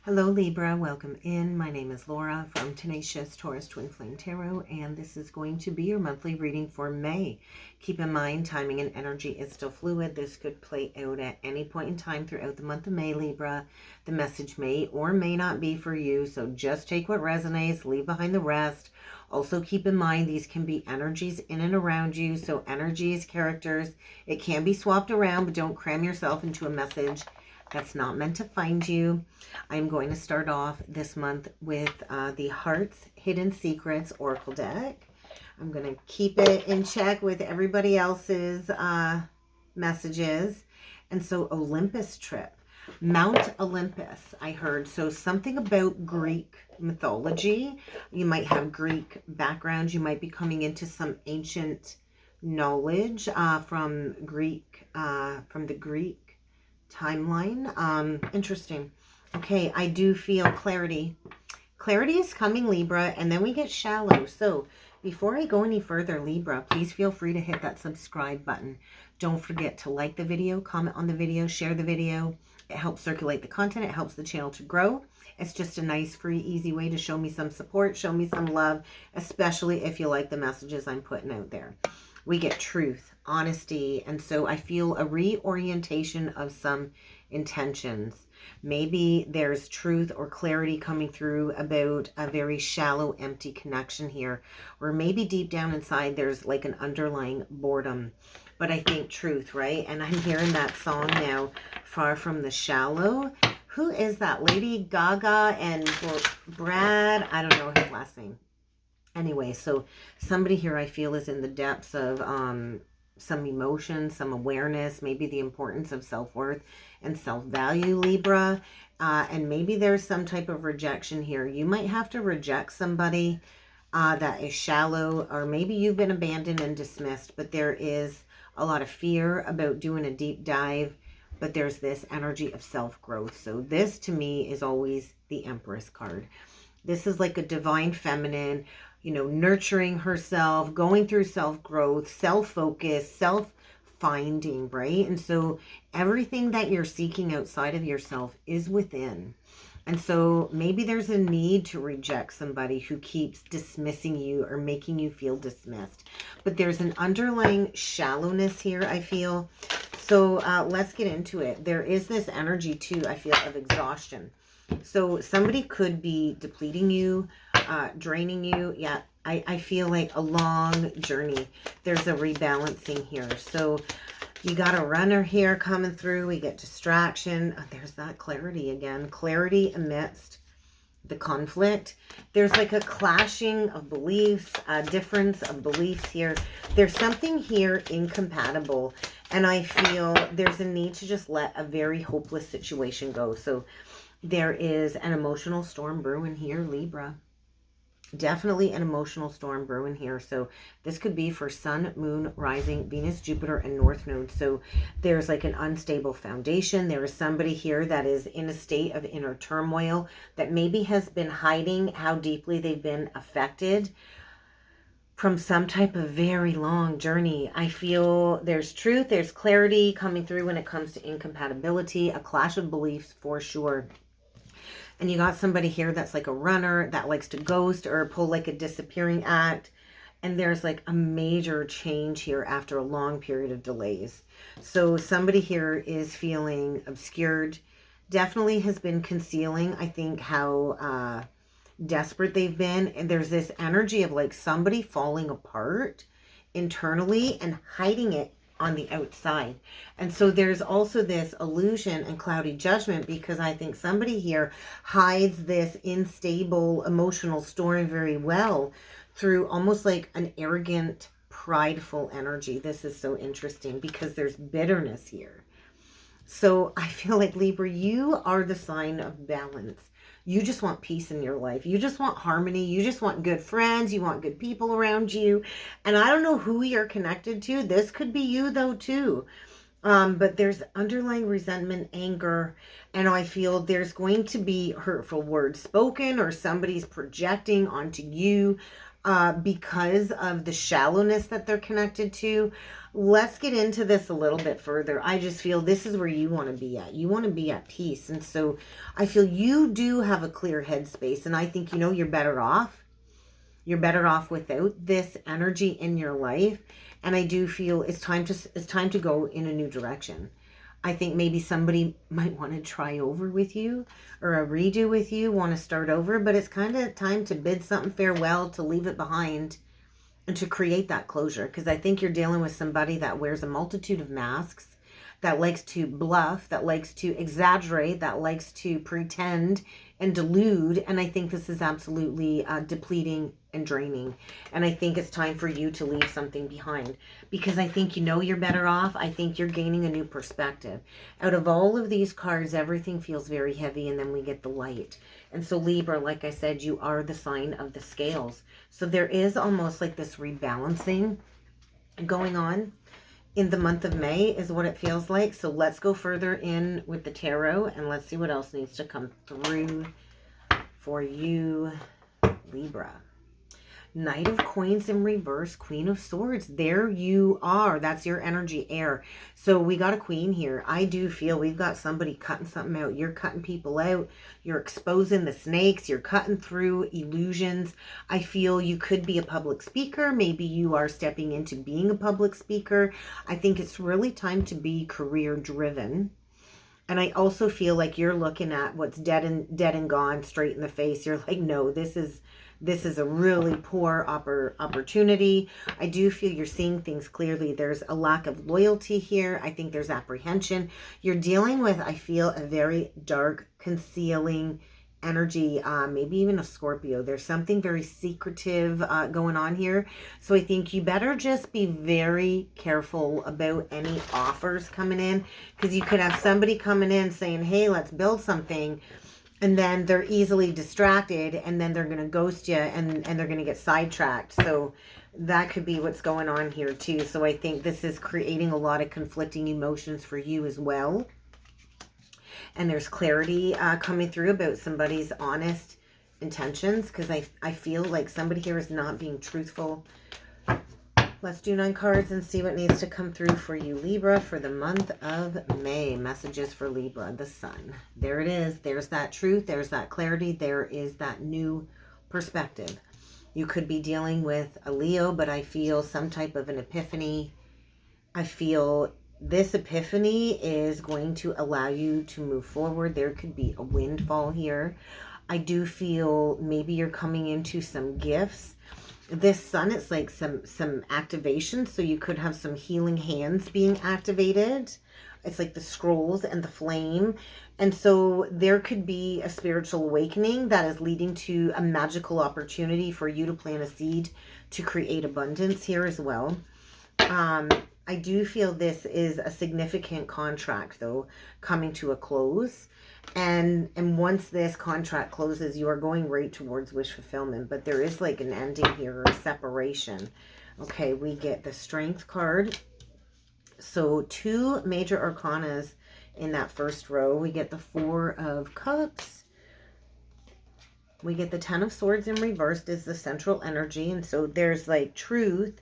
Hello Libra, welcome in. My name is Laura from Tenacious Taurus Twin Flame Tarot, and this is going to be your monthly reading for May. Keep in mind, timing and energy is still fluid. This could play out at any point in time throughout the month of May, Libra. The message may or may not be for you, so just take what resonates, leave behind the rest. Also keep in mind, these can be energies in and around you, so energies, characters, it can be swapped around, but don't cram yourself into a message that's not meant to find you. I'm going to start off this month with the Heart's Hidden Secrets Oracle deck. I'm going to keep it in check with everybody else's messages. And so Olympus trip, Mount Olympus, I heard. So something about Greek mythology. You might have Greek background. You might be coming into some ancient knowledge from the Greek timeline. Interesting. Okay, I do feel clarity. Clarity is coming, Libra, and then we get shallow. So before I go any further, Libra, please feel free to hit that subscribe button. Don't forget to like the video, comment on the video, share the video. It helps circulate the content. It helps the channel to grow. It's just a nice, free, easy way to show me some support, show me some love, especially if you like the messages I'm putting out there. We get truth, honesty, and so I feel a reorientation of some intentions. Maybe there's truth or clarity coming through about a very shallow, empty connection here. Or maybe deep down inside there's like an underlying boredom. But I think truth, right? And I'm hearing that song now, Far From the Shallow. Who is that? Lady Gaga and Brad? I don't know his last name. Anyway, so somebody here I feel is in the depths of some emotion, some awareness, maybe the importance of self-worth and self-value, Libra. And maybe there's some type of rejection here. You might have to reject somebody that is shallow, or maybe you've been abandoned and dismissed, but there is a lot of fear about doing a deep dive, but there's this energy of self-growth. So this to me is always the Empress card. This is like a divine feminine, you know, nurturing herself, going through self-growth, self-focus, self-finding, right? And so everything that you're seeking outside of yourself is within. And so maybe there's a need to reject somebody who keeps dismissing you or making you feel dismissed. But there's an underlying shallowness here, I feel. So let's get into it. There is this energy too, I feel, of exhaustion. So somebody could be depleting you, draining you. Yeah, I feel like a long journey. There's a rebalancing here. So you got a runner here coming through. We get distraction. Oh, there's that clarity again. Clarity amidst the conflict. There's like a clashing of beliefs, a difference of beliefs here. There's something here incompatible. And I feel there's a need to just let a very hopeless situation go. So there is an emotional storm brewing here, Libra. Definitely an emotional storm brewing here. So this could be for Sun, Moon, Rising, Venus, Jupiter, and North Node. So there's like an unstable foundation. There is somebody here that is in a state of inner turmoil that maybe has been hiding how deeply they've been affected from some type of very long journey. I feel there's truth, there's clarity coming through when it comes to incompatibility, a clash of beliefs for sure. And you got somebody here that's like a runner that likes to ghost or pull like a disappearing act. And there's like a major change here after a long period of delays. So somebody here is feeling obscured, definitely has been concealing, I think, how desperate they've been. And there's this energy of like somebody falling apart internally and hiding it on the outside. And so there's also this illusion and cloudy judgment, because I think somebody here hides this unstable emotional storm very well through almost like an arrogant, prideful energy. This is so interesting because there's bitterness here. So I feel like, Libra, you are the sign of balance. You just want peace in your life. You just want harmony. You just want good friends. You want good people around you. And I don't know who you're connected to. This could be you though too. But there's underlying resentment, anger, and I feel there's going to be hurtful words spoken, or somebody's projecting onto you because of the shallowness that they're connected to. Let's get into this a little bit further. I just feel this is where you want to be at. You want to be at peace. And so I feel you do have a clear headspace. And I think, you know, you're better off. You're better off without this energy in your life. And I do feel it's time to go in a new direction. I think maybe somebody might want to try over with you or a redo with you, want to start over, but it's kind of time to bid something farewell, to leave it behind, and to create that closure. Because I think you're dealing with somebody that wears a multitude of masks, that likes to bluff, that likes to exaggerate, that likes to pretend and delude. And I think this is absolutely depleting and draining. And I think it's time for you to leave something behind, because I think, you know, you're better off. I think you're gaining a new perspective. Out of all of these cards, everything feels very heavy, and then we get the light. And so Libra, like I said, you are the sign of the scales. So there is almost like this rebalancing going on in the month of May is what it feels like. So let's go further in with the tarot and let's see what else needs to come through for you, Libra. Knight of Coins in reverse, Queen of Swords. There you are. That's your energy, air. So we got a queen here. I do feel we've got somebody cutting something out. You're cutting people out. You're exposing the snakes. You're cutting through illusions. I feel you could be a public speaker. Maybe you are stepping into being a public speaker. I think it's really time to be career driven. And I also feel like you're looking at what's dead and gone straight in the face. You're like, no, this is a really poor opportunity. I do feel you're seeing things clearly. There's a lack of loyalty here. I think there's apprehension. You're dealing with, I feel, a very dark, concealing energy, maybe even a Scorpio. There's something very secretive going on here. So I think you better just be very careful about any offers coming in, because you could have somebody coming in saying, hey, let's build something. And then they're easily distracted, and then they're going to ghost you, and they're going to get sidetracked. So that could be what's going on here too. So I think this is creating a lot of conflicting emotions for you as well. And there's clarity coming through about somebody's honest intentions, because I feel like somebody here is not being truthful. Let's do 9 cards and see what needs to come through for you, Libra, for the month of May. Messages for Libra, the sun. There it is. There's that truth. There's that clarity. There is that new perspective. You could be dealing with a Leo, but I feel some type of an epiphany. I feel this epiphany is going to allow you to move forward. There could be a windfall here. I do feel maybe you're coming into some gifts. This sun, it's like some activation. So you could have some healing hands being activated. It's like the scrolls and the flame. And so there could be a spiritual awakening that is leading to a magical opportunity for you to plant a seed to create abundance here as well. I do feel this is a significant contract, though, coming to a close. And once this contract closes, you are going right towards wish fulfillment. But there is like an ending here, or a separation. Okay, we get the Strength card. So 2 major arcanas in that first row. We get the 4 of Cups. We get the 10 of Swords in reversed is the central energy. And so there's like truth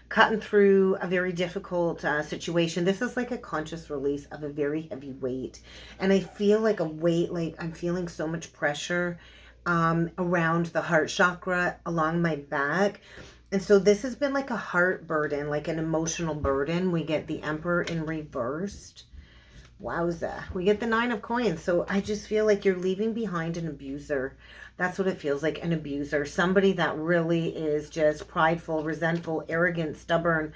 cutting through a very difficult situation. This is like a conscious release of a very heavy weight. And I feel like a weight, like I'm feeling so much pressure around the heart chakra, along my back. And so this has been like a heart burden, like an emotional burden. We get the Emperor in reversed. Wowza. We get the 9 of Coins. So I just feel like you're leaving behind an abuser. That's what it feels like, an abuser. Somebody that really is just prideful, resentful, arrogant, stubborn,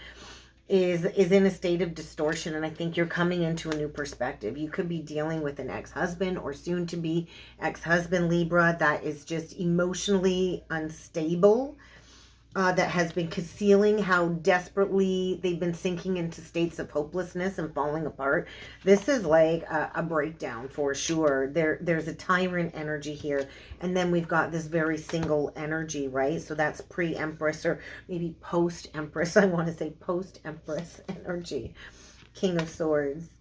is in a state of distortion. And I think you're coming into a new perspective. You could be dealing with an ex-husband or soon to be ex-husband, Libra, that is just emotionally unstable. That has been concealing how desperately they've been sinking into states of hopelessness and falling apart. This is like a breakdown for sure. There's a tyrant energy here. And then we've got this very single energy, right? So that's pre-Empress, or maybe post-Empress. I want to say post-Empress energy. King of Swords.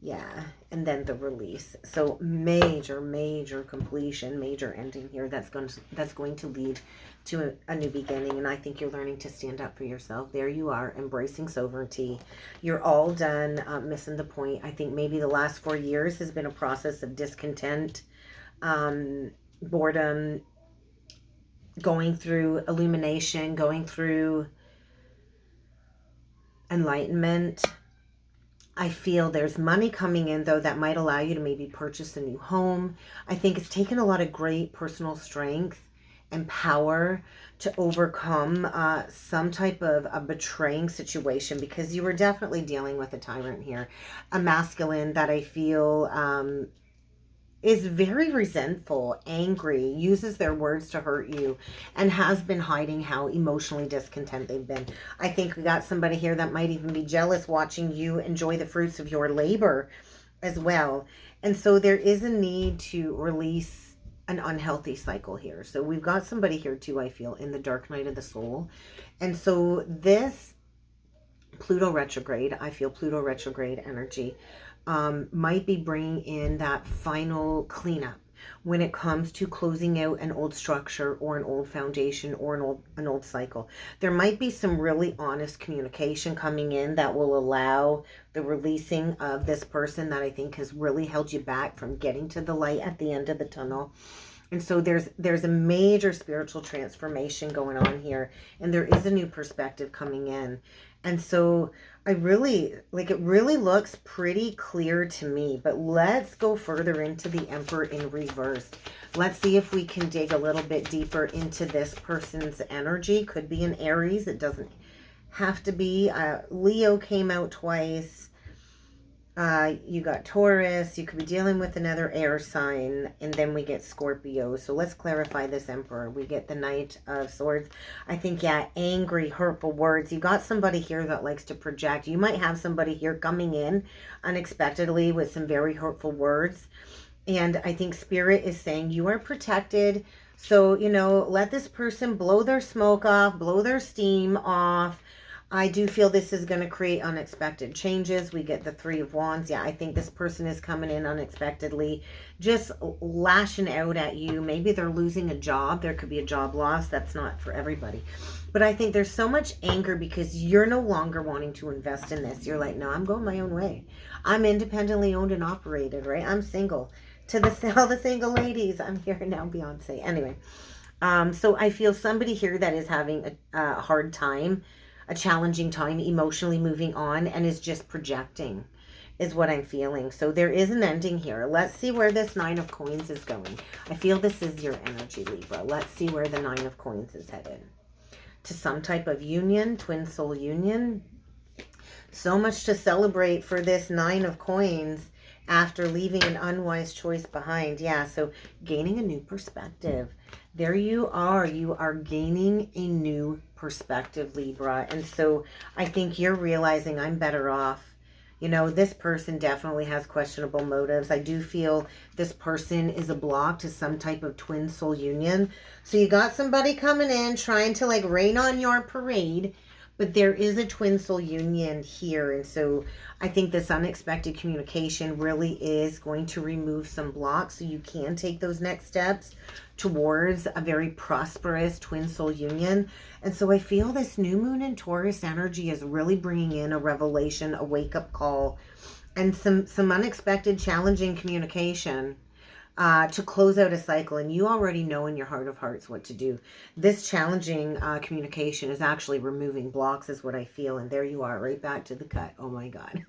Yeah, and then the release. So major completion, major ending here. That's going to lead to a new beginning. And I think you're learning to stand up for yourself. There you are, embracing sovereignty. You're all done missing the point. I think maybe the last 4 years has been a process of discontent, boredom, going through illumination, going through enlightenment. I feel there's money coming in, though, that might allow you to maybe purchase a new home. I think it's taken a lot of great personal strength and power to overcome some type of a betraying situation, because you were definitely dealing with a tyrant here, a masculine that I feel is very resentful, angry, uses their words to hurt you, and has been hiding how emotionally discontent they've been. I think we got somebody here that might even be jealous watching you enjoy the fruits of your labor as well. And so there is a need to release an unhealthy cycle here. So we've got somebody here too, I feel, in the dark night of the soul. And so this Pluto retrograde, I feel Pluto retrograde energy might be bringing in that final cleanup when it comes to closing out an old structure or an old foundation or an old cycle. There might be some really honest communication coming in that will allow the releasing of this person that I think has really held you back from getting to the light at the end of the tunnel. And so there's a major spiritual transformation going on here, and there is a new perspective coming in. And so I really, like, it really looks pretty clear to me. But let's go further into the Emperor in reverse. Let's see if we can dig a little bit deeper into this person's energy. Could be an Aries. It doesn't have to be. Leo came out twice. You got Taurus. You could be dealing with another air sign, and then we get Scorpio. So let's clarify this Emperor. We get the Knight of Swords. I think, yeah, angry, hurtful words. You got somebody here that likes to project. You might have somebody here coming in unexpectedly with some very hurtful words. And I think Spirit is saying you are protected. So, you know, let this person blow their smoke off, blow their steam off. I do feel this is going to create unexpected changes. We get the Three of Wands. Yeah, I think this person is coming in unexpectedly, just lashing out at you. Maybe they're losing a job. There could be a job loss. That's not for everybody. But I think there's so much anger because you're no longer wanting to invest in this. You're like, no, I'm going my own way. I'm independently owned and operated, right? I'm single. To all the single ladies, I'm here now, Beyonce. Anyway, so I feel somebody here that is having a hard time, a challenging time emotionally moving on, and is just projecting is what I'm feeling. So there is an ending here. Let's see where this Nine of Coins is going. I feel this is your energy, Libra. Let's see where the Nine of Coins is headed. To some type of union, twin soul union. So much to celebrate for this Nine of Coins after leaving an unwise choice behind. Yeah, so gaining a new perspective. There you are gaining a new perspective, Libra. And so I think you're realizing I'm better off. You know, this person definitely has questionable motives. I do feel this person is a block to some type of twin soul union. So you got somebody coming in trying to like rain on your parade, but there is a twin soul union here. And so I think this unexpected communication really is going to remove some blocks so you can take those next steps towards a very prosperous twin soul union. And so I feel this new moon in Taurus energy is really bringing in a revelation, a wake-up call, and some unexpected challenging communication to close out a cycle. And you already know in your heart of hearts what to do. This challenging communication is actually removing blocks is what I feel. And there you are, right back to the cut. Oh my God.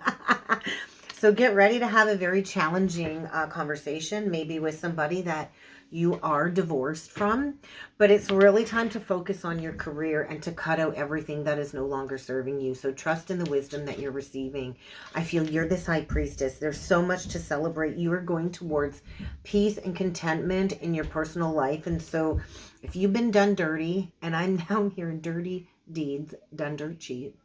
So get ready to have a very challenging conversation, maybe with somebody that you are divorced from, but it's really time to focus on your career and to cut out everything that is no longer serving you. So trust in the wisdom that you're receiving. I feel you're this high priestess. There's so much to celebrate. You are going towards peace and contentment in your personal life. And so if you've been done dirty, and I'm now hearing dirty deeds, done dirt cheap.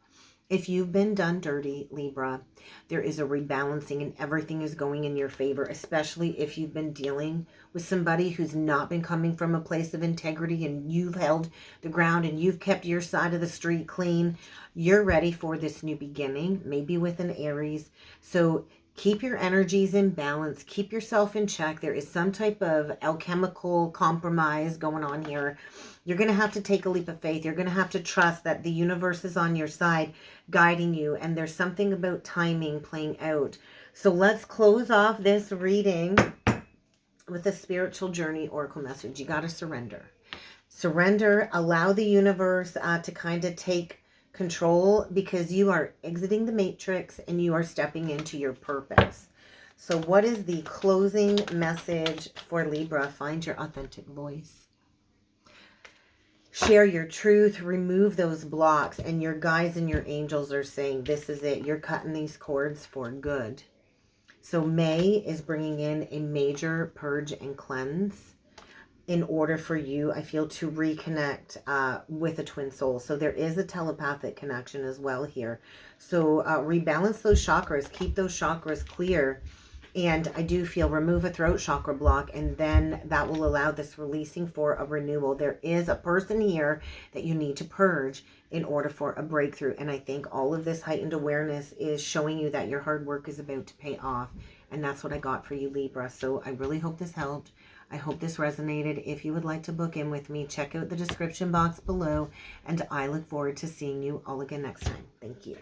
If you've been done dirty, Libra, there is a rebalancing and everything is going in your favor, especially if you've been dealing with somebody who's not been coming from a place of integrity and you've held the ground and you've kept your side of the street clean. You're ready for this new beginning, maybe with an Aries. So Keep your energies in balance. Keep yourself in check. There is some type of alchemical compromise going on here. You're going to have to take a leap of faith. You're going to have to trust that the universe is on your side, guiding you. And there's something about timing playing out. So let's close off this reading with a spiritual journey oracle message. You got to surrender. Surrender. Allow the universe to kind of take control, because you are exiting the matrix and you are stepping into your purpose. So what is the closing message for Libra? Find your authentic voice. Share your truth. Remove those blocks. And your guides and your angels are saying, this is it. You're cutting these cords for good. So May is bringing in a major purge and cleanse in order for you, I feel, to reconnect with a twin soul. So there is a telepathic connection as well here. So rebalance those chakras. Keep those chakras clear. And I do feel remove a throat chakra block, and then that will allow this releasing for a renewal. There is a person here that you need to purge in order for a breakthrough. And I think all of this heightened awareness is showing you that your hard work is about to pay off. And that's what I got for you, Libra. So I really hope this helped. I hope this resonated. If you would like to book in with me, check out the description box below. And I look forward to seeing you all again next time. Thank you.